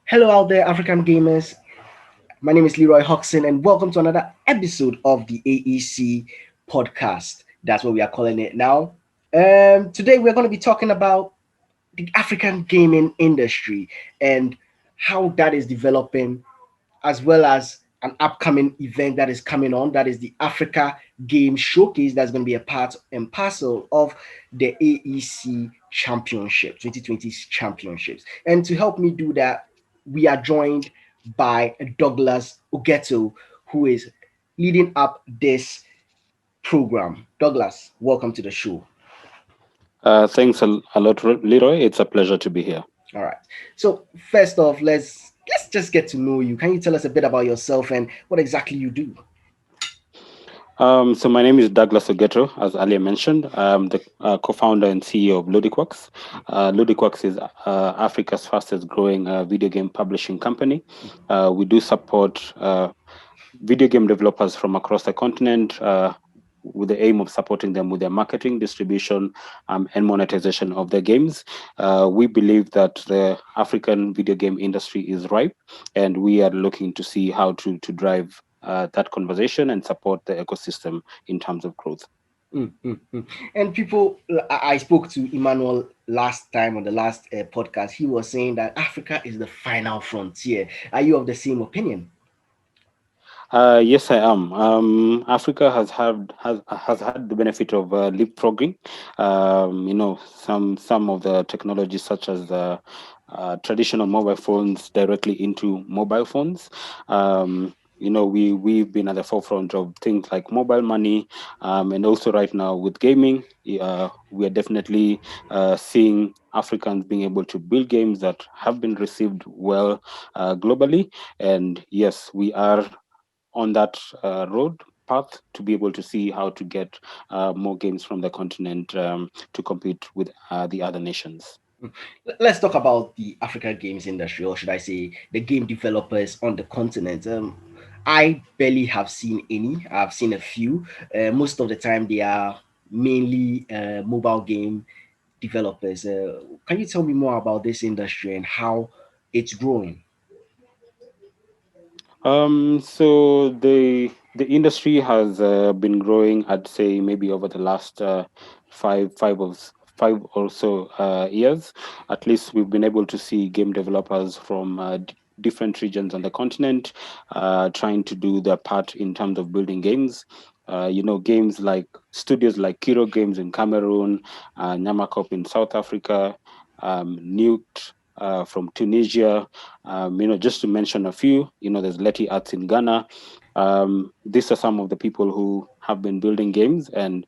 Hello out there, African gamers. My name is LEROY HAWKSON, and welcome to another episode of the AEC podcast. That's what we are calling it now. Today we're going to be talking about the African gaming industry and how that is developing, as well as an upcoming event that is coming on. That is the Africa Game Showcase. That's going to be a part and parcel of the AEC Championship, 2020 Championships. And to help me do that, we are joined by Douglas Ogeto, who is leading up this program. Douglas, welcome to the show. Thanks a lot, Leroy. It's a pleasure to be here. All right. So first off, let's just get to know you. Can you tell us a bit about yourself and what exactly you do? So my name is Douglas Ogeto, as earlier mentioned. I'm the co-founder and CEO of Ludicworks. Ludicworks is Africa's fastest growing video game publishing company. We do support video game developers from across the continent with the aim of supporting them with their marketing, distribution, and monetization of their games. We believe that the African video game industry is ripe, and we are looking to see how to drive that conversation and support the ecosystem in terms of growth. Mm. And people, I spoke to Emmanuel last time on the last podcast. He was saying that Africa is the final frontier. Are you of the same opinion? Yes, I am. Africa has had the benefit of leapfrogging. Some of the technologies such as traditional mobile phones directly into mobile phones. We've been at the forefront of things like mobile money, and also right now with gaming, we are definitely seeing Africans being able to build games that have been received well globally. And yes, we are on that road path to be able to see how to get more games from the continent to compete with the other nations. Mm. Let's talk about the Africa games industry, or should I say, the game developers on the continent. I barely have seen any. I've seen a few. Most of the time, they are mainly mobile game developers. Can you tell me more about this industry and how it's growing? So the industry has been growing. I'd say maybe over the last five or so years. At least we've been able to see game developers from different regions on the continent trying to do their part in terms of building games. Games like studios like Kiro Games in Cameroon, Nyamakop in South Africa, Nuked from Tunisia, just to mention a few. There's Letty Arts in Ghana. These are some of the people who have been building games, and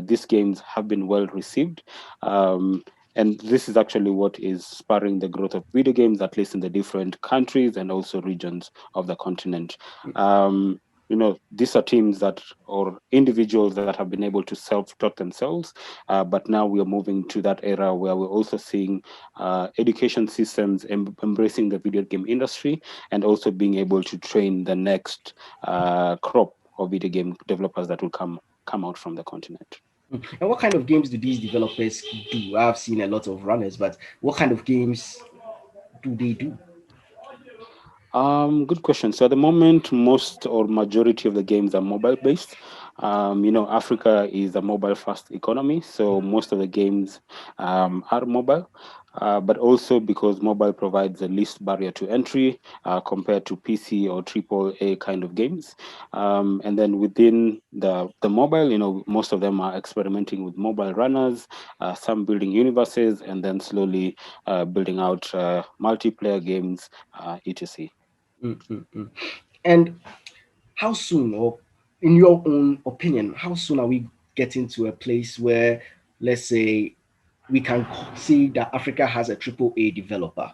these games have been well received. Um, and this is actually what is spurring the growth of video games, at least in the different countries and also regions of the continent. These are teams that or individuals that have been able to self-taught themselves, but now we are moving to that era where we're also seeing education systems embracing the video game industry and also being able to train the next crop of video game developers that will come out from the continent. Mm. And what kind of games do these developers do? I've seen a lot of runners, but what kind of games do they do? Good question. So at the moment, most or majority of the games are mobile based. Africa is a mobile first economy, so most of the games are mobile. But also because mobile provides the least barrier to entry compared to PC or triple A kind of games. And then within the mobile, most of them are experimenting with mobile runners, some building universes, and then slowly building out multiplayer games, etc. Mm. And how soon, or in your own opinion, how soon are we getting to a place where, let's say, we can see that Africa has a triple A developer?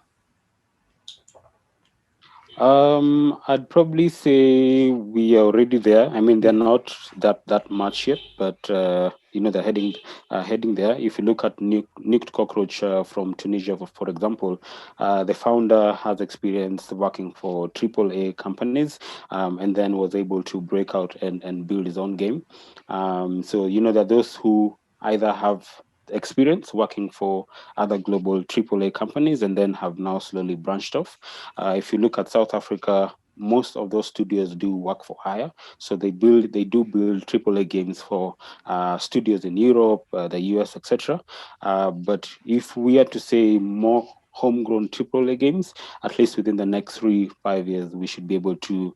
I'd probably say we are already there. I mean, they're not that much yet, but they're heading there. If you look at Nicked Cockroach from Tunisia, for example, the founder has experience working for AAA companies, and then was able to break out and build his own game. So there are those who either have experience working for other global AAA companies, and then have now slowly branched off. If you look at South Africa, most of those studios do work for hire, so they do build AAA games for studios in Europe, the US, etc. But if we are to say more homegrown AAA games, at least within the next 3-5 years, we should be able to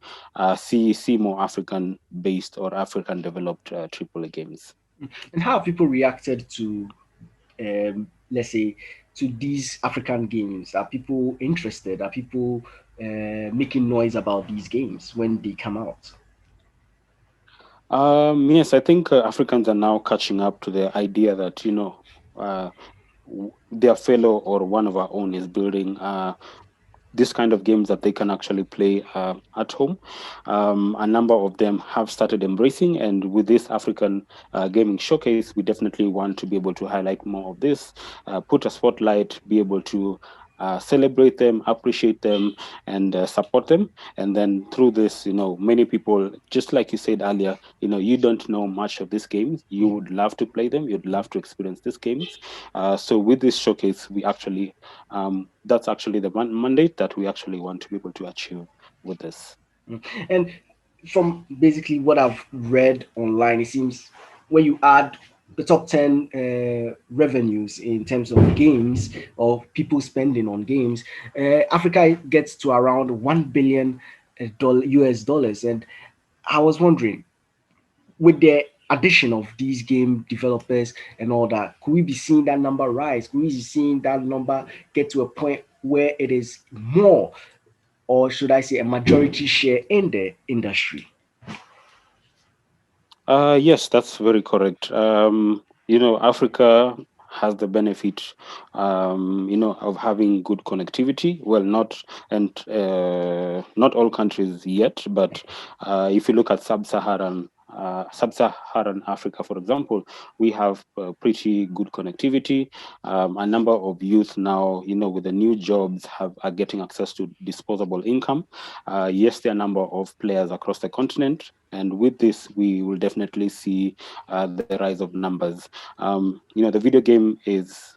see more African based or African developed AAA games. And how have people reacted to, let's say, to these African games? Are people interested? Are people making noise about these games when they come out? Yes, I think Africans are now catching up to the idea that uh, their fellow or one of our own is building this kind of games that they can actually play at home. A number of them have started embracing, and with this African gaming showcase, we definitely want to be able to highlight more of this, put a spotlight, be able to celebrate them, appreciate them, and support them. And then through this, many people, just like you said earlier, you don't know much of these games. You would love to play them. You'd love to experience these games. So with this showcase, we actually that's actually the mandate that we actually want to be able to achieve with this. And from basically what I've read online, it seems when you add the top 10 revenues in terms of games or people spending on games, Africa gets to around $1 billion US dollars. And I was wondering, with the addition of these game developers and all that, could we be seeing that number rise? Could we be seeing that number get to a point where it is more, or should I say, a majority share in the industry? Yes, that's very correct. Africa has the benefit, of having good connectivity. Well, not all countries yet, but if you look at sub-Saharan Africa, for example, we have pretty good connectivity. A number of youth now, with the new jobs, are getting access to disposable income. Yes, there are a number of players across the continent, and with this, we will definitely see the rise of numbers. The video game is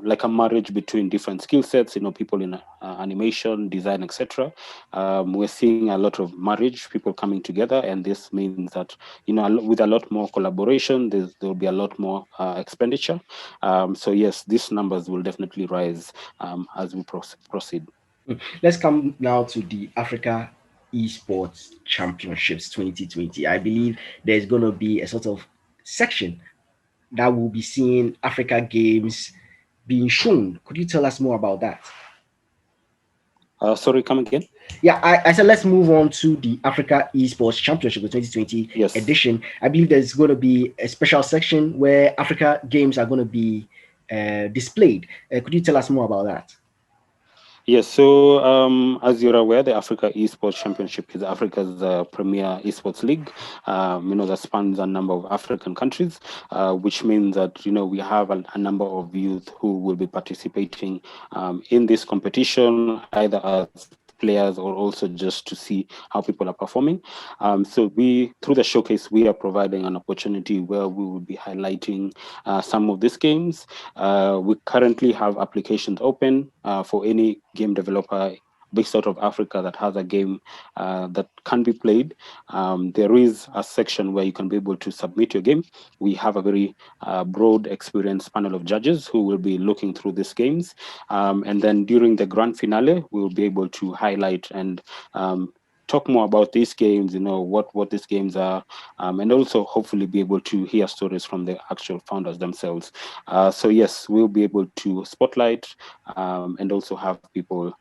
like a marriage between different skill sets, people in animation, design, etc. We're seeing a lot of marriage, people coming together, and this means that, with a lot more collaboration, there'll be a lot more expenditure. So yes, these numbers will definitely rise as we proceed. Let's come now to the Africa Esports Championships 2020. I believe there's going to be a sort of section that will be seeing Africa games being shown. Could you tell us more about that? Sorry, come again? Yeah, I said let's move on to the Africa Esports Championship, the 2020 Yes. edition. I believe there's going to be a special section where Africa games are going to be displayed. Could you tell us more about that? Yes, so as you're aware, the Africa Esports Championship is Africa's premier esports league, that spans a number of African countries, which means that, we have a number of youth who will be participating in this competition, either as players or also just to see how people are performing. So through the showcase, we are providing an opportunity where we will be highlighting some of these games. We currently have applications open for any game developer based out of Africa that has a game that can be played. There is a section where you can be able to submit your game. We have a very broad, experienced panel of judges who will be looking through these games. And then during the grand finale, we will be able to highlight and talk more about these games, what these games are, and also hopefully be able to hear stories from the actual founders themselves. So yes, we'll be able to spotlight and also have people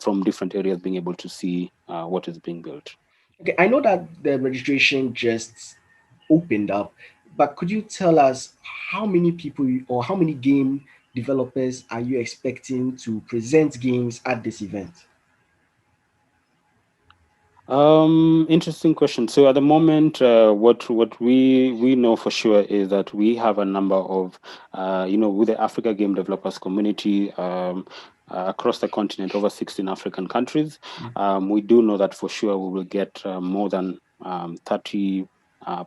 from different areas being able to see what is being built. Okay, I know that the registration just opened up, but could you tell us how many people or how many game developers are you expecting to present games at this event? Interesting question. So at the moment, what we know for sure is that we have a number of, with the Africa Game Developers Community across the continent, over 16 African countries. We do know that for sure we will get more than 30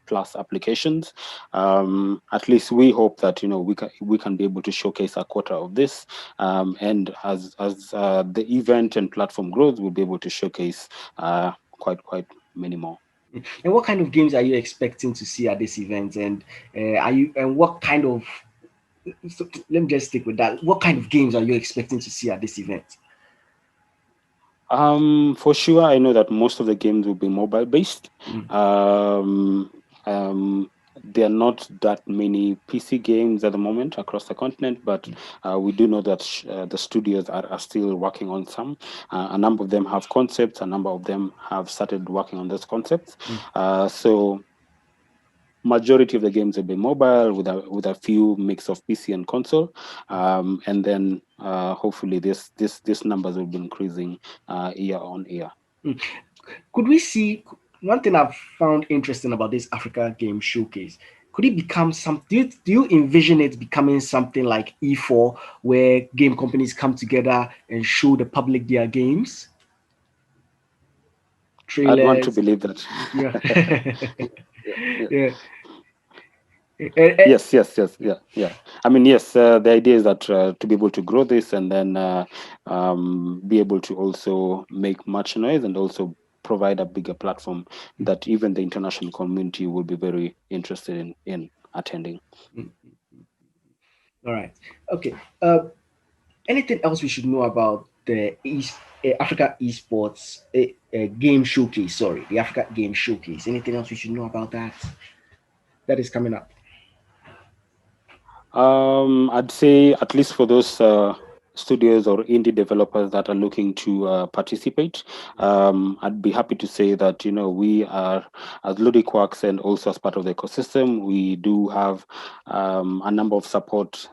plus applications. At least we hope that we can be able to showcase a quarter of this, and as the event and platform grows, we'll be able to showcase quite many more. And what kind of games are you expecting to see at this event? And are you and what kind of so let me just stick with that. What kind of games are you expecting to see at this event? For sure, I know that most of the games will be mobile based. Mm, Um, there are not that many PC games at the moment across the continent, but we do know that the studios are still working on some. A number of them have concepts, a number of them have started working on those concepts. mm, So majority of the games will be mobile with a few mix of PC and console, and then hopefully this numbers will be increasing year on year. mm. Could we see one thing I've found interesting about this Africa Game Showcase? Could it become some? Do you envision it becoming something like E4, where game companies come together and show the public their games, I'd want to trailers? believe that. Yeah, Yeah, yeah. yeah. Eh, eh, Yes. I mean, yes. The idea is that to be able to grow this and then be able to also make much noise and also provide a bigger platform that even the international community will be very interested in attending. mm, all right. Okay. Anything else we should know about the Africa Esports Game Showcase? Sorry, the Africa Game Showcase. Anything else we should know about that that is coming up? I'd say at least for those studios or indie developers that are looking to participate, I'd be happy to say that we are as Ludicworks and also as part of the ecosystem, we do have a number of support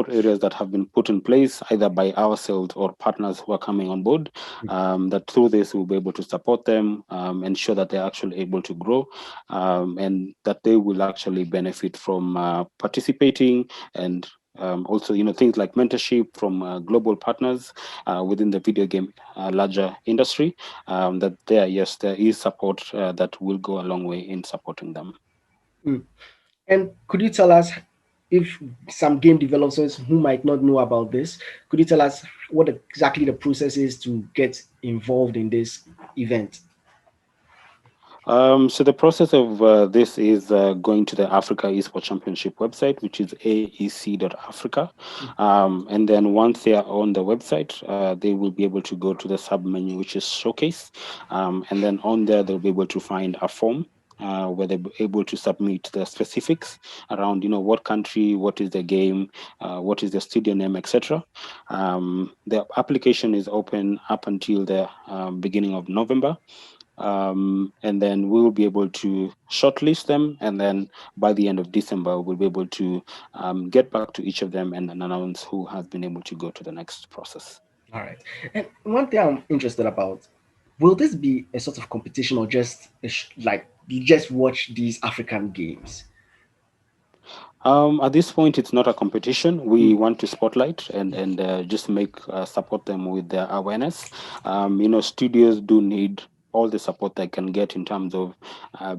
areas that have been put in place either by ourselves or partners who are coming on board, that through this we'll be able to support them, ensure that they're actually able to grow, and that they will actually benefit from participating, and also things like mentorship from global partners within the video game larger industry, that there is support that will go a long way in supporting them. Mm. And could you tell us, if some game developers who might not know about this, could you tell us what exactly the process is to get involved in this event? So the process of this is going to the Africa Esports Championship website, which is aec.africa. And then once they are on the website, they will be able to go to the sub menu, which is showcase. And then on there, they'll be able to find a form where they're able to submit the specifics around, what country, what is the game, what is the studio name, etc. The application is open up until the beginning of November, and then we will be able to shortlist them, and then by the end of December we'll be able to get back to each of them and then announce who has been able to go to the next process. All right. And one thing I'm interested about, will this be a sort of competition, or just like you just watch these African games? At this point, it's not a competition. We Mm, want to spotlight and just make support them with their awareness. Studios do need all the support they can get in terms of uh,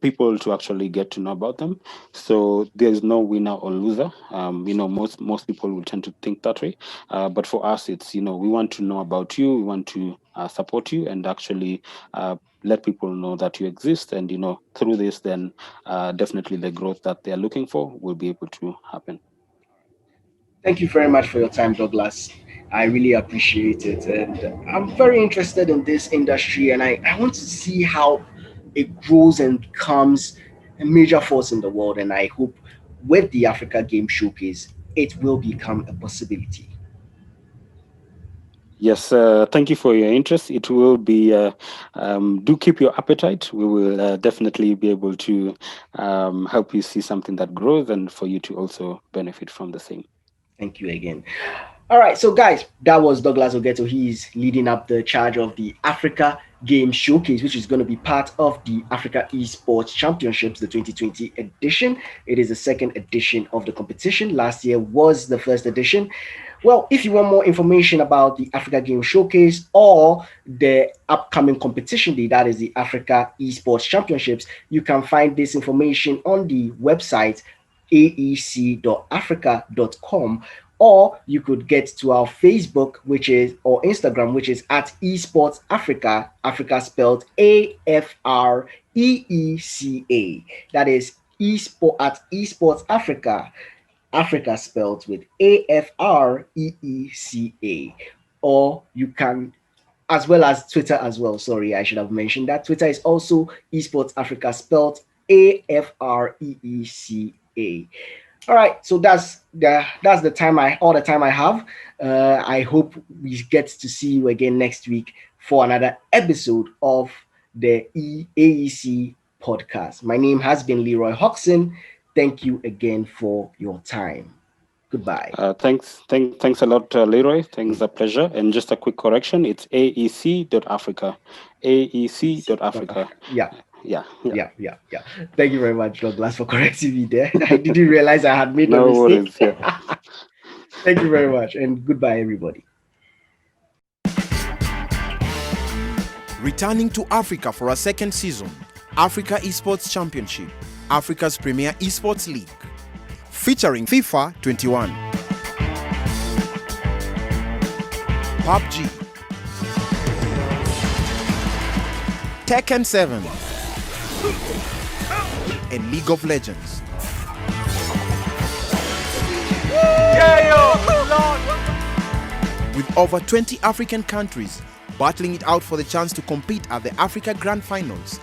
people to actually get to know about them. So there's no winner or loser. Most people will tend to think that way. But for us, it's we want to know about you. We want to support you and actually let people know that you exist. And through this, then definitely the growth that they're looking for will be able to happen. thank you very much for your time, Douglas. I really appreciate it. And I'm very interested in this industry, and I want to see how it grows and becomes a major force in the world. And I hope with the Africa Game Showcase, it will become a possibility. Yes, thank you for your interest. It will be, do keep your appetite. We will definitely be able to help you see something that grows and for you to also benefit from the same. Thank you again. All right, so guys, that was Douglas Ogeto. He's leading up the charge of the Africa Game Showcase, which is going to be part of the Africa Esports Championships, the 2020 edition. It is the second edition of the competition. Last year was the first edition. Well, if you want more information about the Africa Game Showcase or the upcoming competition day, that is the Africa Esports Championships, you can find this information on the website aec.africa.com, or you could get to our Facebook, which is, or Instagram, which is at Esports Africa, Africa spelled AFREECA. That is esport at Esports Africa, Africa spelled with AFREECA. Or you can, as well as Twitter as well. Sorry, I should have mentioned that. Twitter is also Esports Africa spelled AFREECA. All right, so that's the time I all the time I have. I hope we get to see you again next week for another episode of the AEC podcast. My name has been Leroy Hawkson. Thank you again for your time. Goodbye. Thanks a lot, Leroy. Thanks, a pleasure. And just a quick correction: it's AEC.Africa, AEC.Africa. Yeah. Yeah, yeah. Yeah. Thank you very much, Douglas, for correcting me there. I didn't realize I had made a No mistake. worries. Yeah. Thank you very much, and goodbye, everybody. Returning to Africa for a second season, Africa Esports Championship, Africa's premier esports league, featuring FIFA 21, PUBG, Tekken 7, and League of Legends. With over 20 African countries battling it out for the chance to compete at the Africa Grand Finals,